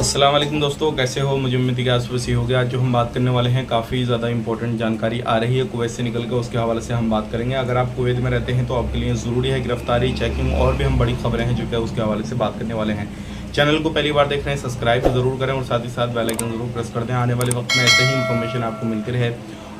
अस्सलाम वालेकुम दोस्तों, कैसे हो? मुझे उम्मीद है कि आज वैसे हो गया। आज जो हम बात करने वाले हैं काफ़ी ज़्यादा इंपॉर्टेंट जानकारी आ रही है कुवैत से निकल के, उसके हवाले से हम बात करेंगे। अगर आप कुवैत में रहते हैं तो आपके लिए ज़रूरी है गिरफ्तारी, चेकिंग और भी हम बड़ी खबरें हैं जो कि उसके हवाले से बात करने वाले हैं। चैनल को पहली बार देख रहे हैं, सब्सक्राइब ज़रूर करें और साथ ही साथ बेल आइकन ज़रूर प्रेस कर दें। आने वाले वक्त में ऐसे ही इन्फॉर्मेशन आपको मिलती रहे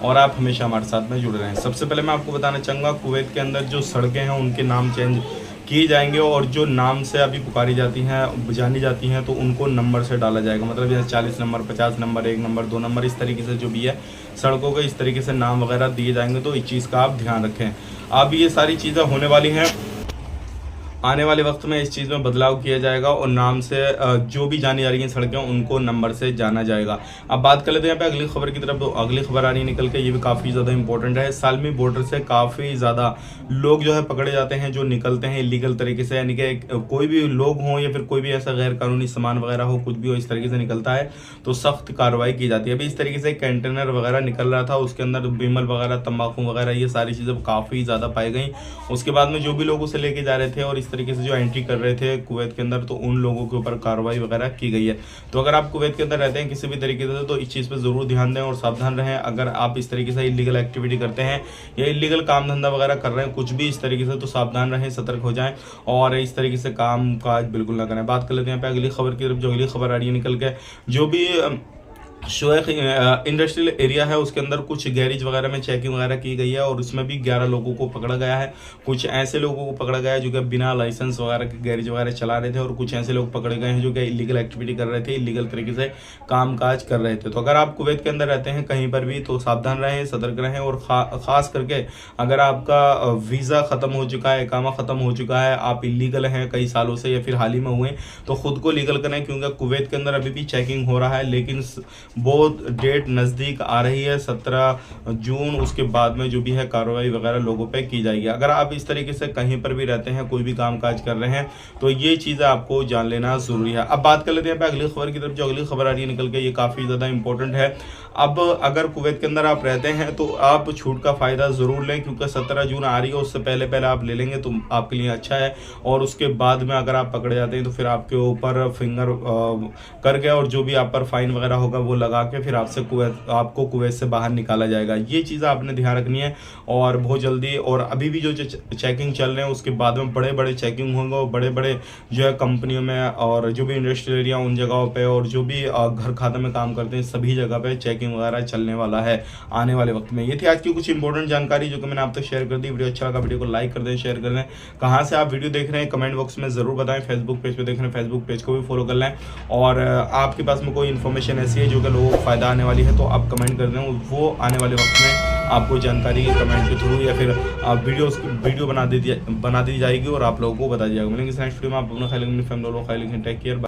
और आप हमेशा हमारे साथ में जुड़े रहें। सबसे पहले मैं आपको बताना चाहूँगा, कुवैत के अंदर जो सड़कें हैं उनके नाम चेंज किए जाएंगे और जो नाम से अभी पुकारी जाती हैं, जानी जाती हैं, तो उनको नंबर से डाला जाएगा। मतलब जैसे 40 नंबर, 50 नंबर, 1 नंबर, 2 नंबर, इस तरीके से जो भी है सड़कों के इस तरीके से नाम वगैरह दिए जाएंगे। तो इस चीज़ का आप ध्यान रखें। अब ये सारी चीज़ें होने वाली हैं, आने वाले वक्त में इस चीज़ में बदलाव किया जाएगा और नाम से जो भी जानी जा रही हैं सड़कें उनको नंबर से जाना जाएगा। अब बात कर लेते हैं यहाँ पे अगली खबर की तरफ। तो अगली खबर आ रही है निकल के, ये भी काफ़ी ज़्यादा इंपॉर्टेंट है। सालमी बॉर्डर से काफ़ी ज़्यादा लोग जो है पकड़े जाते हैं जो निकलते हैं इलीगल तरीके से, यानी कि कोई भी लोग हों या फिर कोई भी ऐसा गैर कानूनी सामान वगैरह हो, कुछ भी हो इस तरीके से निकलता है तो सख्त कार्रवाई की जाती है। अभी इस तरीके से कंटेनर वगैरह निकल रहा था, उसके अंदर बिमल वगैरह, तंबाकू वगैरह, ये सारी चीज़ें काफ़ी ज़्यादा पाई गई। उसके बाद में जो भी लोग उसे लेके जा रहे थे और इस तरीके से जो एंट्री कर रहे थे कुवैत के अंदर, तो उन लोगों के ऊपर कार्रवाई वगैरह की गई है। तो अगर आप कुवैत के अंदर रहते हैं किसी भी तरीके से तो इस चीज़ पे ज़रूर ध्यान दें और सावधान रहें। अगर आप इस तरीके से इलीगल एक्टिविटी करते हैं या इलीगल काम धंधा वगैरह कर रहे हैं कुछ भी इस तरीके से, तो सावधान रहें, सतर्क हो जाएं और इस तरीके से काम काज बिल्कुल ना करें। बात कर लेते हैं यहाँ पे अगली खबर की तरफ। जो अगली खबर आ रही है निकल के, जो भी शोएख इंडस्ट्रियल एरिया है उसके अंदर कुछ गैरेज वगैरह में चेकिंग वगैरह की गई है और उसमें भी 11 लोगों को पकड़ा गया है। कुछ ऐसे लोगों को पकड़ा गया है जो कि बिना लाइसेंस वगैरह के गैरेज वगैरह चला रहे थे और कुछ ऐसे लोग पकड़े गए हैं जो कि इलीगल एक्टिविटी कर रहे थे, इलीगल तरीके से काम काज कर रहे थे। तो अगर आप कुवैत के अंदर रहते हैं कहीं पर भी तो सावधान रहें, सतर्क रहें और ख़ास करके अगर आपका वीज़ा ख़त्म हो चुका है, इकामा ख़त्म हो चुका है, आप इलीगल हैं कई सालों से या फिर हाल ही में हुए, तो ख़ुद को लीगल करें क्योंकि कुवैत के अंदर अभी भी चेकिंग हो रहा है। लेकिन बहुत डेट नज़दीक आ रही है 17 जून, उसके बाद में जो भी है कार्रवाई वगैरह लोगों पे की जाएगी। अगर आप इस तरीके से कहीं पर भी रहते हैं, कोई भी काम काज कर रहे हैं, तो ये चीज़ें आपको जान लेना ज़रूरी है। अब बात कर लेते हैं अगली खबर की तरफ। जो अगली खबर आ रही है निकल के, ये काफ़ी ज़्यादा इंपॉर्टेंट है। अब अगर कुवैत के अंदर आप रहते हैं तो आप छूट का फ़ायदा ज़रूर लें क्योंकि 17 जून आ रही है, उससे पहले पहले आप ले लेंगे तो आपके लिए अच्छा है। और उसके बाद में अगर आप पकड़े जाते हैं तो फिर आपके ऊपर फिंगर करके और जो भी आप पर फाइन वगैरह होगा वो लगा के फिर आपको कुवैत से बाहर निकाला जाएगा। ये चीज़ें आपने ध्यान रखनी है और बहुत जल्दी। और अभी भी जो चेकिंग चल रहे हैं उसके बाद में बड़े बड़े चेकिंग होंगे और बड़े बड़े जो है कंपनियों में और जो भी इंडस्ट्रियल एरिया उन जगहों पे और जो भी घर खाते में काम करते हैं सभी जगह पे चेकिंग वगैरह चलने वाला है आने वाले वक्त में। ये थी आज की कुछ इंपॉर्टेंट जानकारी जो कि मैंने आप तक शेयर कर दी। वीडियो अच्छा लगा वीडियो को लाइक कर दें, शेयर कर दें। कहाँ से आप वीडियो देख रहे हैं कमेंट बॉक्स में ज़रूर बताएं। फेसबुक पेज पे देख रहे हैं फेसबुक पेज को भी फॉलो कर लें और आपके पास में कोई इन्फॉर्मेशन ऐसी है जो कि लोगों को फ़ायदा आने वाली है तो आप कमेंट कर दें, वो आने वाले वक्त में आपको जानकारी कमेंट के थ्रू या फिर वीडियो बना दी जाएगी और आप लोगों को बता दिया जाएगा। मिलेंगे नेक्स्ट वीडियो में। आप अपना ख्याल, अपनी फैमिली टेक केयर।